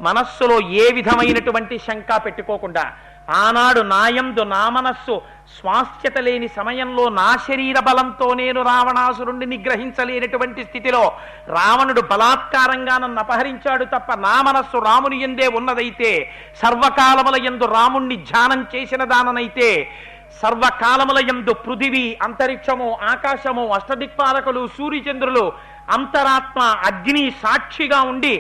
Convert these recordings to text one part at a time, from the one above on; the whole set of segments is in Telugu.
మనస్సులో ఏ విధమైనటువంటి శంక పెట్టుకోకుండా, ఆనాడు నాయందు నా మనస్సు స్వాస్థ్యత లేని సమయంలో నా శరీర బలంతో నేను రావణాసురుణ్ణి నిగ్రహించలేనటువంటి స్థితిలో రావణుడు బలాత్కారంగా నన్ను అపహరించాడు తప్ప నా మనస్సు రాముని యందే ఉన్నదైతే, సర్వకాలముల యందు రాముణ్ణి ధ్యానం చేసిన దాననైతే, సర్వకాలముల యందు పృథివీ, అంతరిక్షము, ఆకాశము, అష్టదిక్పాలకులు, సూర్యచంద్రులు, అంతరాత్మ, అగ్ని సాక్షిగా ఉండి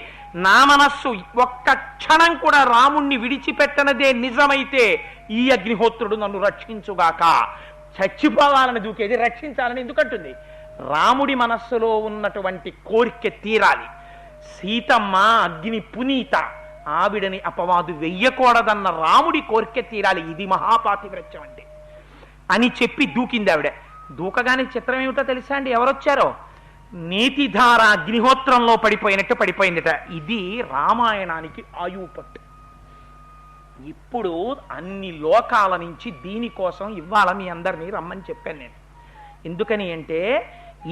నా మనస్సు ఒక్క క్షణం కూడా రాముణ్ణి విడిచిపెట్టనదే నిజమైతే ఈ అగ్నిహోత్రుడు నన్ను రక్షించుగాక. చచ్చిపోవాలని దూకేది రక్షించాలని ఎందుకంటుంది? రాముడి మనస్సులో ఉన్నటువంటి కోరిక తీరాలి. సీతమ్మ అగ్ని పునీత, ఆవిడని అపవాదు వెయ్యకూడదన్న రాముడి కోరిక తీరాలి. ఇది మహాపాతివ్రత్యం అంటే అని చెప్పి దూకింది ఆవిడ. దూకగానే చిత్రం ఏమిటో తెలుసా అండి? ఎవరొచ్చారో? నీతిధార అగ్నిహోత్రంలో పడిపోయినట్టు పడిపోయిందట. ఇది రామాయణానికి ఆయువు పట్టు. ఇప్పుడు అన్ని లోకాల నుంచి దీనికోసం ఇవాళ మీ అందరినీ రమ్మని చెప్పాను నేను. ఎందుకని అంటే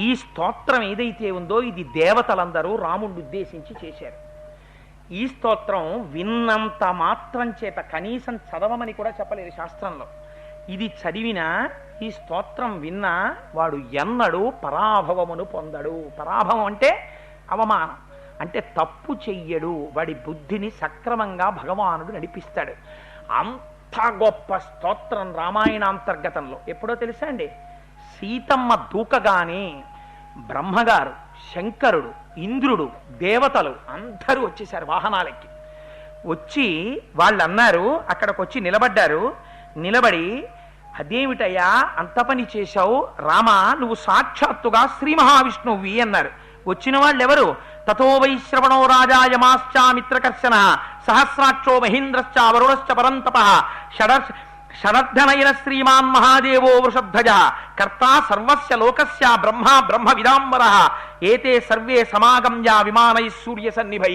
ఈ స్తోత్రం ఏదైతే ఉందో ఇది దేవతలందరూ రాముడిని ఉద్దేశించి చేశారు. ఈ స్తోత్రం విన్నంత మాత్రం చేత కనీసం చదవమని కూడా చెప్పలేదు శాస్త్రంలో. ఇది చదివినా, ఈ స్తోత్రం విన్నా వాడు ఎన్నడూ పరాభవమును పొందడు. పరాభవం అంటే అవమానం, అంటే తప్పు చెయ్యడు. వాడి బుద్ధిని సక్రమంగా భగవానుడు నడిపిస్తాడు. అంత గొప్ప స్తోత్రం రామాయణాంతర్గతంలో. ఎప్పుడో తెలుసా అండి? సీతమ్మ దూకగానే బ్రహ్మగారు, శంకరుడు, ఇంద్రుడు, దేవతలు అందరూ వచ్చేశారు వాహనాలకి. వచ్చి వాళ్ళు అన్నారు, అక్కడికి వచ్చి నిలబడ్డారు. నిలబడి, అదేమిటయ్యా అంత పని చేశావు రామా, నువ్వు సాక్షాత్తుగా శ్రీ మహావిష్ణువి అన్నారు. వచ్చిన వాళ్ళు ఎవరు? తతో వైశ్రవణో రాజాయమాశ్చామిత్రకర్షణ సహస్రాక్షో మహేంద్రశ్చ వరుణశ్చ పరంతప షడర్ధనైన శ్రీమాన్ మహాదేవో వృషధ్వజ కర్తా సర్వస్య లోకస్య బ్రహ్మ బ్రహ్మ విదాంబర ఏతే సర్వే సమాగమ్య విమానై సూర్య సన్నిభై.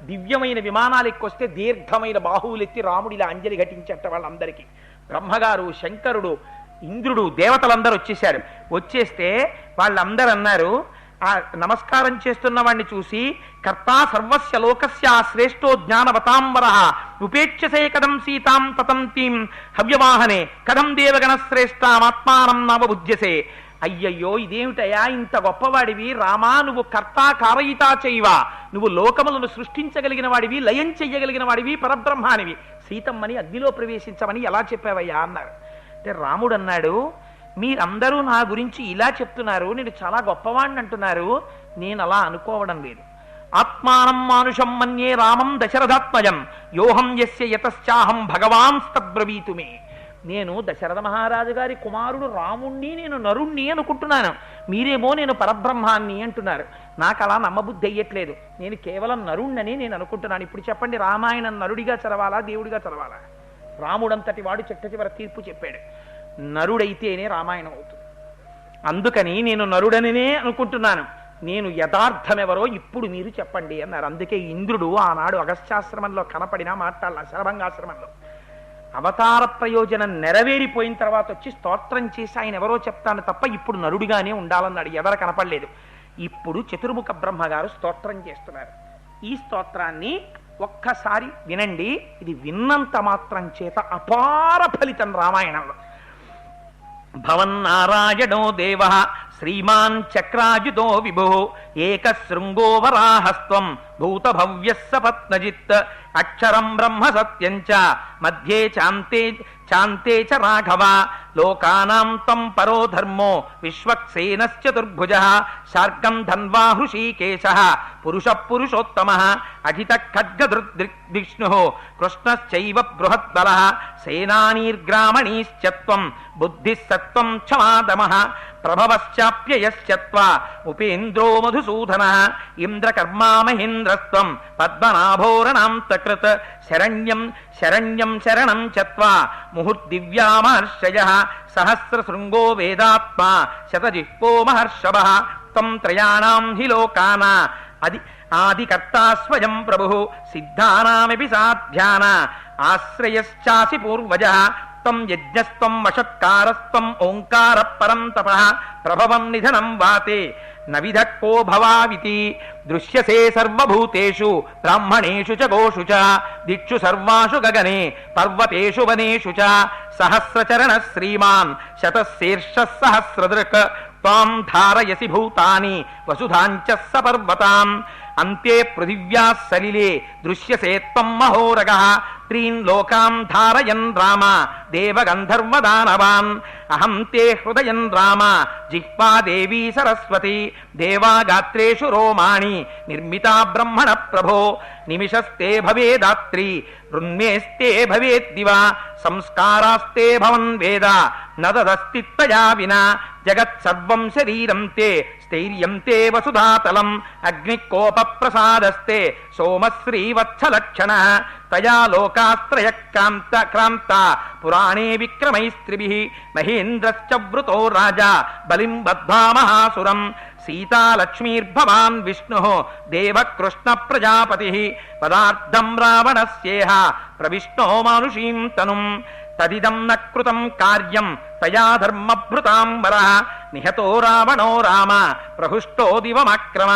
దివ్యమైన విమానాలు ఎక్కొస్తే దీర్ఘమైన బాహువులెత్తి రాముడిలా అంజలి ఘటించట వాళ్ళందరికీ. బ్రహ్మగారు, శంకరుడు, ఇంద్రుడు, దేవతలందరూ వచ్చేశారు. వచ్చేస్తే వాళ్ళందరూ అన్నారు, ఆ నమస్కారం చేస్తున్న వాడిని చూసి, కర్తా సర్వస్య లోకస్య శ్రేష్టో జ్ఞానవతాంబర ఉపేక్షసే కథం సీతాం తతంతీం హవ్యవాహనే కథం దేవగణ శ్రేష్టామాత్మానం నవబుధ్యసే. అయ్యయ్యో, ఇదేమిటయా ఇంత గొప్పవాడివి రామా, నువ్వు కర్తా కారయితా చేయవా, నువ్వు లోకములను సృష్టించగలిగిన వాడివి, లయం చెయ్యగలిగిన వాడివి, పరబ్రహ్మానివి, సీతమ్మని అగ్నిలో ప్రవేశించమని ఎలా చెప్పావయ్యా అన్నారు. అంటే రాముడు అన్నాడు, మీరందరూ నా గురించి ఇలా చెప్తున్నారు, నేను చాలా గొప్పవాడిని అంటున్నారు, నేను అలా అనుకోవడం లేదు. ఆత్మానం మానుషం మన్యే రామం దశరథాత్మజం యోహం యస్య యతశ్చాహం భగవాన్ తద్బ్రవీతు మే. నేను దశరథ మహారాజు గారి కుమారుడు రాముణ్ణి, నేను నరుణ్ణి అనుకుంటున్నాను, మీరేమో నేను పరబ్రహ్మాన్ని అంటున్నారు. నాకు అలా నమ్మబుద్ధి అయ్యట్లేదు, నేను కేవలం నరుణ్ణని నేను అనుకుంటున్నాను. ఇప్పుడు చెప్పండి, రామాయణం నరుడిగా చదవాలా, దేవుడిగా చదవాలా? రాముడంతటి వాడు చిట్ట చివర తీర్పు చెప్పాడు, నరుడైతేనే రామాయణం అవుతుంది. అందుకని నేను నరుడనినే అనుకుంటున్నాను, నేను యథార్థమెవరో ఇప్పుడు మీరు చెప్పండి అన్నారు. అందుకే ఇంద్రుడు ఆనాడు అగస్త్యాశ్రమంలో కనపడినా మాట్లాడాల, శరభంగాశ్రమంలో అవతార ప్రయోజనం నెరవేరిపోయిన తర్వాత వచ్చి స్తోత్రం చేసి ఆయన ఎవరో చెప్తాను తప్ప ఇప్పుడు నరుడిగానే ఉండాలన్నాడు. ఎవరు కనపడలేదు. ఇప్పుడు చతుర్ముఖ బ్రహ్మగారు స్తోత్రం చేస్తున్నారు. ఈ స్తోత్రాన్ని ఒక్కసారి వినండి. ఇది విన్నంత మాత్రం చేత అపార ఫలితం రామాయణంలో. భవన్నారాయణో దేవ శ్రీమాన్ చక్రాయుతో విభో ఏకశృంగో వరాహస్త్వం భూత భవ్యస్స పత్నజిత్ అక్షరం బ్రహ్మ సత్యం చ మధ్యే చాంతే చ రాఘవ లోకానాం తం పరో ధర్మో విశ్వక్సేనశ్చతుర్భుజః శార్గం ధన్వా హృషీకేశః పురుషః పురుషోత్తమః అజిత ఖడ్గదృగ్విష్ణుః కృష్ణశ్చైవ బృహద్బలః సేనానీర్గ్రామణీశ్చత్వం బుద్ధిः సత్వం క్షమాదమః ప్రభవశ్చాప్యయశ్చత్వ ఉపేంద్రో మధుసూదనః ఇంద్రకర్మా మహేంద్రస్త్వం పద్మనాభోరణాంతకృత్ శరణ్యం శరణ్యం శరణం చత్వ ముహుర్దివ్యామహర్షయః సహస్రశృంగో వేదాత్మా శతజిహ్వో మహర్షభః త్వం త్రయాణాం హి లోకాన ఆదికర్తా స్వయం ప్రభుః సిద్ధానామపి సాధ్యాన ఆశ్రయశ్చాసి పూర్వజః త్వం యజ్ఞస్త్వం వషట్కారస్త్వం ఓంకార పరం తపః ప్రభవం నిధనం వాతే నవిధక్కో భవావితి దృశ్యసే సర్వభూతేషు బ్రాహ్మణేషు చ గోషు చ దిక్షు సర్వాషు గగనే పర్వతేషు వనేషు చ సహస్రచరణ శ్రీమాన్ శతశీర్ష సహస్రదృక్ త్వాం ధారయసి భూతాని వసుధాంచ సపర్వతాం అంతే పృథివ్యా సలిలే దృశ్యసే త్వం మహోరగః త్రీన్ లోకాన్ ధారయన్ రామ దేవగంధర్వదానవాన్ అహం తే హృదయన్ రామ జిహ్వా దేవీ సరస్వతి దేవాగాత్రేషు రోమాణి నిర్మితా బ్రహ్మణ ప్రభో నిమిషస్తే భవేదాత్రి రున్మేస్తే భవేద్దివా సంస్కారాస్తే భవన్ వేద నదదస్తి త్వయా వినా జగత్సర్వం శరీరం తే స్థైర్యం తే వసుధాతలం అగ్నికోప ప్రసాదస్తే సోమశ్రీవత్సలక్షణ తయా లోకాస్త్రయ క్రాంత పురాణే విక్రమైస్త్రిభిః మహేంద్రశ్చ వృతో రాజా బలిం బద్ధ్వా మహాసురం సీతాలక్ష్మీర్భవాన్ విష్ణుః దేవకృష్ణ ప్రజాపతిః పదార్థం రావణస్యేహ ప్రవిష్ణో మానుషీం తనుం తదిదం న కృతం కార్యం తయా ధర్మభృతాం వరః నిహతో రావణో రామ ప్రహృష్టో దివమక్రమ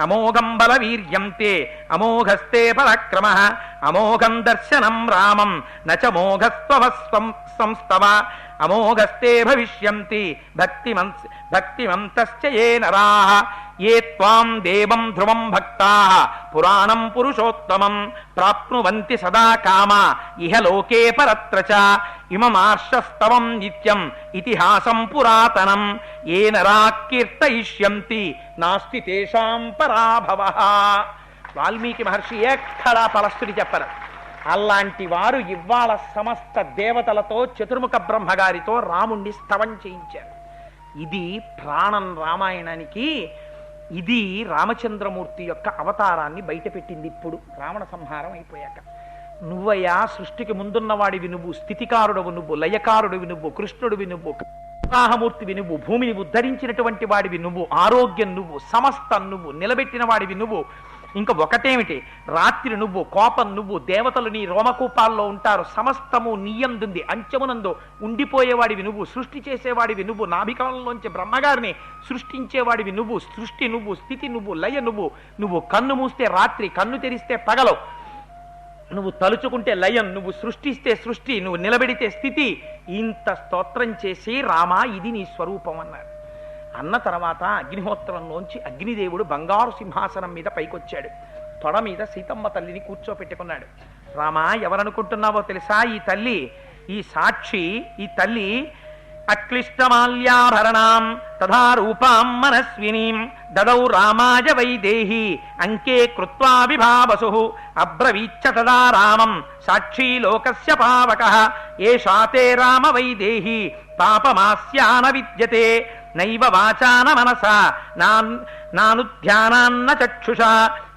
అమోఘం బలవీర్యం తే అమోఘస్తే పరాక్రమః అమోఘం దర్శనం రామం న చ మోఘస్త్వస్వం సంస్తవ అమోఘస్తే భవిష్యంతి భక్తిమంతశ్చ ఏ నరాః ఏ త్వాం దేవం ధ్రువం భక్తాః పురాణం పురుషోత్తమం ప్రాప్నువంతి సదా కామ ఇహ లోకే పరత్ర చ ఇమమార్షస్తవం నిత్యం ఇతిహాసం పురాతనం ఏ నరాః కీర్తయిష్యంతి నాస్తి తేషాం పరాభవః. వాల్మీకి మహర్షి ఎక్కడా పలస్తుడి చెప్పరు. అలాంటి వారు ఇవాళ సమస్త దేవతలతో చతుర్ముఖ బ్రహ్మగారితో రాముణ్ణి స్తవం చేయించారు. ఇది ప్రాణం రామాయణానికి. ఇది రామచంద్రమూర్తి యొక్క అవతారాన్ని బయటపెట్టింది. ఇప్పుడు రావణ సంహారం అయిపోయాక నువ్వయ్యా సృష్టికి ముందున్నవాడివి నువ్వు, స్థితికారుడవు నువ్వు, లయకారుడివి నువ్వు, కృష్ణుడివి నువ్వు, ఉత్సాహమూర్తివి నువ్వు, భూమిని ఉద్ధరించినటువంటి వాడివి నువ్వు, ఆరోగ్యం నువ్వు, సమస్తం నువ్వు, నిలబెట్టిన వాడివి నువ్వు. ఇంకా ఒకటేమిటి, రాత్రి నువ్వు, కోపం నువ్వు, దేవతలు నీ రోమకూపాల్లో ఉంటారు, సమస్తము నీయందుంది, అంచెమునందు ఉండిపోయేవాడివి నువ్వు, సృష్టి చేసేవాడివి నువ్వు, నాభికలంలోంచి బ్రహ్మగారిని సృష్టించేవాడివి నువ్వు, సృష్టి నువ్వు, స్థితి నువ్వు, లయ నువ్వు. నువ్వు కన్ను మూస్తే రాత్రి, కన్ను తెరిస్తే పగలు, నువ్వు తలుచుకుంటే లయం, నువ్వు సృష్టిస్తే సృష్టి, నువ్వు నిలబెడితే స్థితి. ఇంత స్తోత్రం చేసి రామా ఇది నీ స్వరూపం అన్నారు. అన్న తర్వాత అగ్నిహోత్రంలోంచి అగ్నిదేవుడు బంగారు సింహాసనం మీద పైకొచ్చాడు. తొడ మీద సీతమ్మ తల్లిని కూర్చోపెట్టుకున్నాడు. రామా ఎవరనుకుంటున్నావో తెలుసా? ఈ తల్లి, ఈ సాక్షి, ఈ తల్లి అక్లిష్టమాల్యాభరణాం తథా రూపాం మనస్వినీం దదౌ రామాయ వైదేహి అంకే కృత్వా విభావసు అబ్రవీచ్చ తదా రామం సాక్షీ లోకస్య పావకః ఏషా తే రామ వైదేహి పాపమాస్యాన విద్యతే నైవ వాచాన మనసా నానుధ్యానాన్న చక్షుషా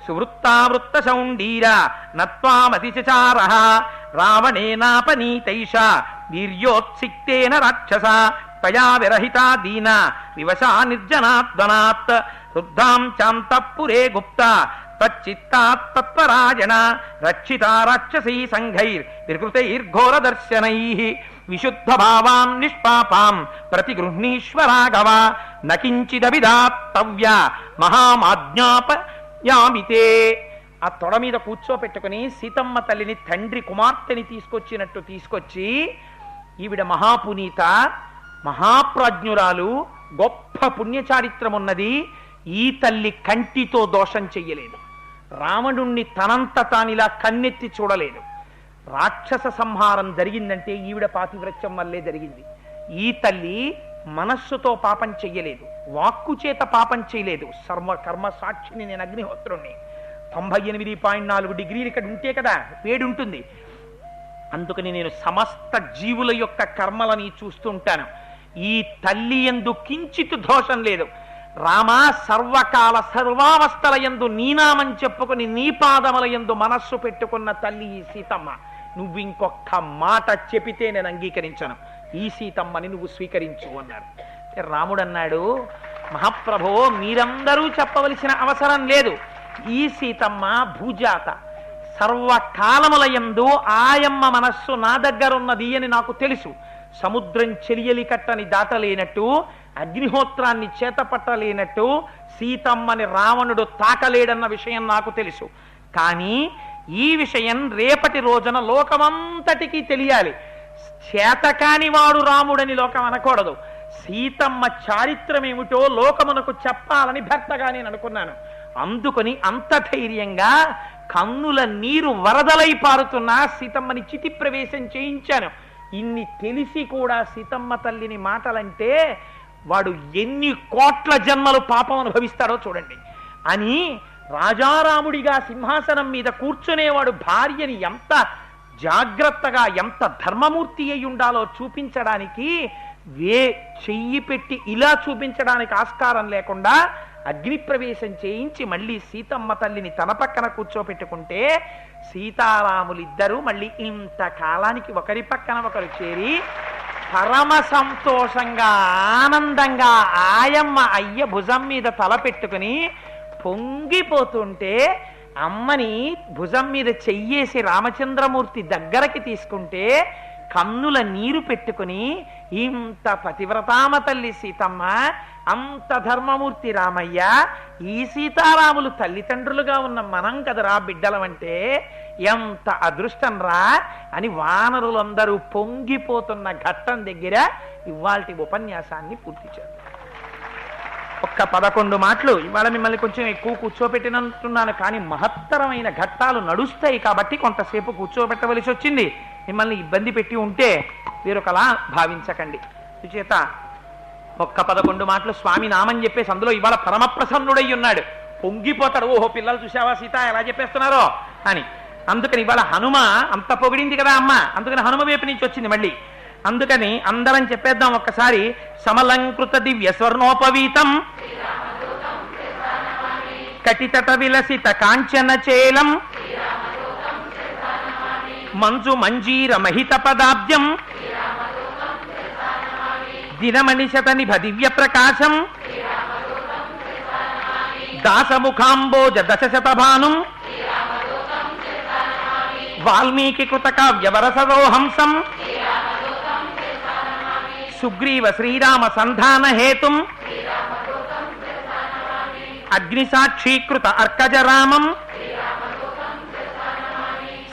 సువృత్తావృత్త శౌండీర నత్వామతి చచారః రావణేనాపనీతైషా వీర్యోత్సిక్తేన రాక్షస తయా విరహితా దీన వివశా నిర్జనాత్వనాత్ రుద్ధాం చాంతఃపురే గుప్త తచ్చిత్తాత్ తత్పరాయణ రక్షితా రాక్షసీ సంఘైర్ వికృతైర్ఘోరదర్శనైః విశుద్ధ భావాం నిష్పాపాం ప్రతిగృహ్ణీశ్వరాఘవ నకించిదవిదాత్తవ్య మహామాజ్ఞాపయామితే. ఆ తొడ మీద కూర్చోపెట్టుకుని సీతమ్మ తల్లిని తండ్రి కుమార్తెని తీసుకొచ్చినట్టు తీసుకొచ్చి, ఈవిడ మహాపునీత, మహాప్రాజ్ఞురాలు, గొప్ప పుణ్యచారిత్రం ఉన్నది. ఈ తల్లి కంటితో దోషం చెయ్యలేదు. రావణుణ్ణి తనంత తానిలా కన్నెత్తి చూడలేదు. రాక్షస సంహారం జరిగిందంటే ఈవిడ పాతివ్రత్యం వల్లే జరిగింది. ఈ తల్లి మనస్సుతో పాపం చెయ్యలేదు, వాక్కు చేత పాపం చేయలేదు. సర్వకర్మ సాక్షిని, నేను అగ్నిహోత్రుణ్ణి. 98.4 డిగ్రీలు ఇక్కడ ఉంటే కదా వేడి ఉంటుంది. అందుకని నేను సమస్త జీవుల యొక్క కర్మలని చూస్తూ ఉంటాను. ఈ తల్లి యందు కించిత్ దోషం లేదు. రామా సర్వకాల సర్వావస్థల యందు నీనామని చెప్పుకుని నీ పాదముల యందు మనస్సు పెట్టుకున్న తల్లి ఈ సీతమ్మ. నువ్వు ఇంకొక మాట చెబితే నేను అంగీకరించను. ఈ సీతమ్మని నువ్వు స్వీకరించు అన్నారు. రాముడు అన్నాడు, మహాప్రభో మీరందరూ చెప్పవలసిన అవసరం లేదు. ఈ సీతమ్మ భూజాత, సర్వకాలముల యందు ఆయమ్మ మనస్సు నా దగ్గరున్నది అని నాకు తెలుసు. సముద్రం చెలియలి కట్టని దాటలేనట్టు అగ్నిహోత్రాన్ని చేతపట్టలేనట్టు సీతమ్మని రావణుడు తాకలేడన్న విషయం నాకు తెలుసు. కానీ ఈ విషయం రేపటి రోజున లోకమంతటికీ తెలియాలి. చేతకాని వాడు రాముడని లోకం అనకూడదు. సీతమ్మ చారిత్రం ఏమిటో లోకమునకు చెప్పాలని భర్తగా నేను అనుకున్నాను. అందుకని అంత ధైర్యంగా కన్నుల నీరు వరదలై పారుతున్నా సీతమ్మని చితి ప్రవేశం చేయించాను. ఇన్ని తెలిసి కూడా సీతమ్మ తల్లిని మాటలంటే వాడు ఎన్ని కోట్ల జన్మలు పాపం అనుభవిస్తాడో చూడండి అని రాజారాముడిగా సింహాసనం మీద కూర్చునేవాడు భార్యని ఎంత జాగ్రత్తగా ఎంత ధర్మమూర్తి అయి ఉండాలో చూపించడానికి చెయ్యి పెట్టి ఇలా చూపించడానికి ఆస్కారం లేకుండా అగ్నిప్రవేశం చేయించి మళ్ళీ సీతమ్మ తల్లిని తన పక్కన కూర్చోపెట్టుకుంటే సీతారాములిద్దరూ మళ్ళీ ఇంతకాలానికి ఒకరి పక్కన ఒకరు చేరి పరమ సంతోషంగా ఆనందంగా ఆయమ్మ అయ్య భుజం మీద తల పెట్టుకుని పొంగిపోతుంటే అమ్మని భుజం మీద చెయ్యేసి రామచంద్రమూర్తి దగ్గరకి తీసుకుంటే కన్నుల నీరు పెట్టుకుని ఇంత పతివ్రతామ తల్లి సీతమ్మ, అంత ధర్మమూర్తి రామయ్య, ఈ సీతారాములు తల్లిదండ్రులుగా ఉన్న మనం కదరా బిడ్డలమంటే ఎంత అదృష్టం రా అని వానరులందరూ పొంగిపోతున్న ఘట్టం దగ్గర ఇవాల్టి ఉపన్యాసాన్ని పూర్తి చేస్తారు. ఒక్క 11 మాటలు ఇవాళ మిమ్మల్ని కొంచెం ఎక్కువ కూర్చోబెట్టినంటున్నాను, కానీ మహత్తరమైన ఘట్టాలు నడుస్తాయి కాబట్టి కొంతసేపు కూర్చోబెట్టవలసి వచ్చింది. మిమ్మల్ని ఇబ్బంది పెట్టి ఉంటే వేరొకలా భావించకండి. చేత ఒక్క 11 మాటలు స్వామి నామని చెప్పేసి అందులో ఇవాళ పరమప్రసన్నుడై ఉన్నాడు. పొంగిపోతాడు, ఓహో పిల్లలు చూసావా సీత ఎలా చెప్పేస్తున్నారో అని. అందుకని ఇవాళ హనుమ అంత పొగిడింది కదా అమ్మ, అందుకని హనుమ వైపు నుంచి వచ్చింది మళ్ళీ. అందుకని అందరం చెప్పేద్దాం ఒక్కసారి. సమలంకృత దివ్య స్వర్ణోపవీతం కటితట విలసిత కాంచన చేలం మంజు మంజీర మహిత పదాబ్జం దినమణిశత నిభ దివ్య ప్రకాశం దాసముఖాంబోజ దశశతభానుం వాల్మీకి కృత కావ్యవరసరోహంసం సుగ్రీవ శ్రీరామ సంధాన హేతుం అగ్నిసాక్షీకృత అర్కజరామం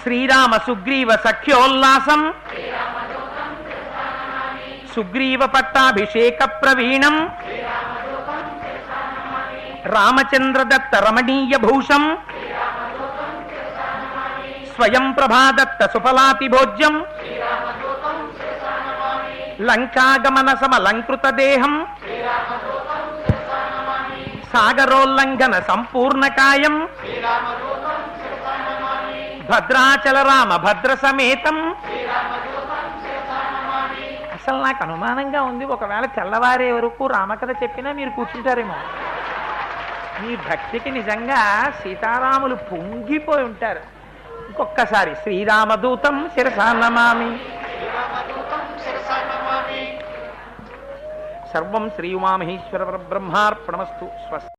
శ్రీరామ సుగ్రీవ సఖ్యోల్లాసం సుగ్రీవ పట్టాభిషేక ప్రవీణం రామచంద్ర దత్త రమణీయ భూషం స్వయం ప్రభాదత్త సుఫలాతి భోజ్యం లంకాగమన సమలంకృత దేహం సాగరోల్లంఘన సంపూర్ణకాయం భద్రాచల రామ భద్ర సమేతం. అసలు నాకు అనుమానంగా ఉంది, ఒకవేళ తెల్లవారే వరకు రామకథ చెప్పినా మీరు కూర్చుంటారేమో. మీ భక్తికి నిజంగా సీతారాములు పొంగిపోయి ఉంటారు. ఇంకొక్కసారి శ్రీరామదూతం శిరసా నమామి. సర్వం శ్రీ ఉమామహేశ్వర బ్రహ్మార్పణమస్తు. స్వస్తి.